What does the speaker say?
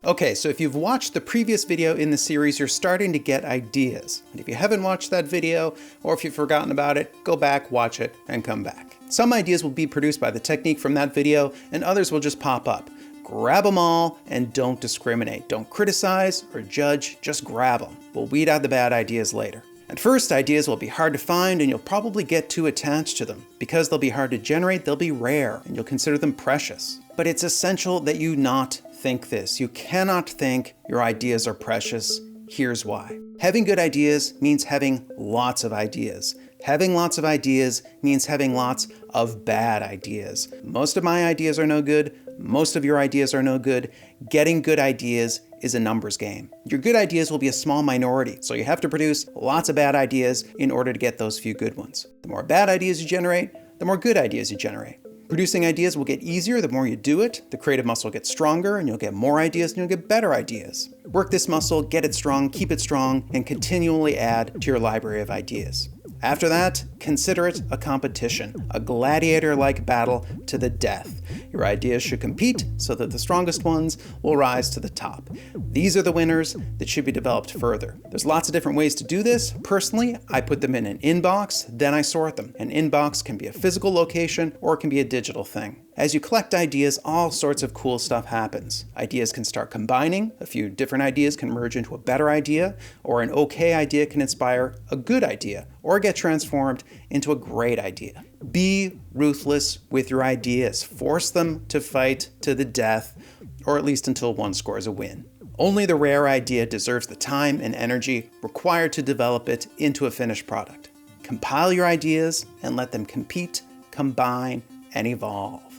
Okay, so if you've watched the previous video in the series, you're starting to get ideas. And if you haven't watched that video, or if you've forgotten about it, go back, watch it, and come back. Some ideas will be produced by the technique from that video, and others will just pop up. Grab them all and don't discriminate. Don't criticize or judge, just grab them. We'll weed out the bad ideas later. At first, ideas will be hard to find and you'll probably get too attached to them. Because they'll be hard to generate, they'll be rare and you'll consider them precious. But it's essential that you not think this. You cannot think your ideas are precious. Here's why. Having good ideas means having lots of ideas. Having lots of ideas means having lots of bad ideas. Most of my ideas are no good. Most of your ideas are no good. Getting good ideas is a numbers game. Your good ideas will be a small minority, so you have to produce lots of bad ideas in order to get those few good ones. The more bad ideas you generate, the more good ideas you generate. Producing ideas will get easier the more you do it. The creative muscle gets stronger and you'll get more ideas and you'll get better ideas. Work this muscle, get it strong, keep it strong, and continually add to your library of ideas. After that, consider it a competition, a gladiator-like battle to the death. Your ideas should compete so that the strongest ones will rise to the top. These are the winners that should be developed further. There's lots of different ways to do this. Personally, I put them in an inbox, then I sort them. An inbox can be a physical location or it can be a digital thing. As you collect ideas, all sorts of cool stuff happens. Ideas can start combining, a few different ideas can merge into a better idea, or an okay idea can inspire a good idea, or get transformed into a great idea. Be ruthless with your ideas. Force them to fight to the death, or at least until one scores a win. Only the rare idea deserves the time and energy required to develop it into a finished product. Compile your ideas and let them compete, combine, and evolve.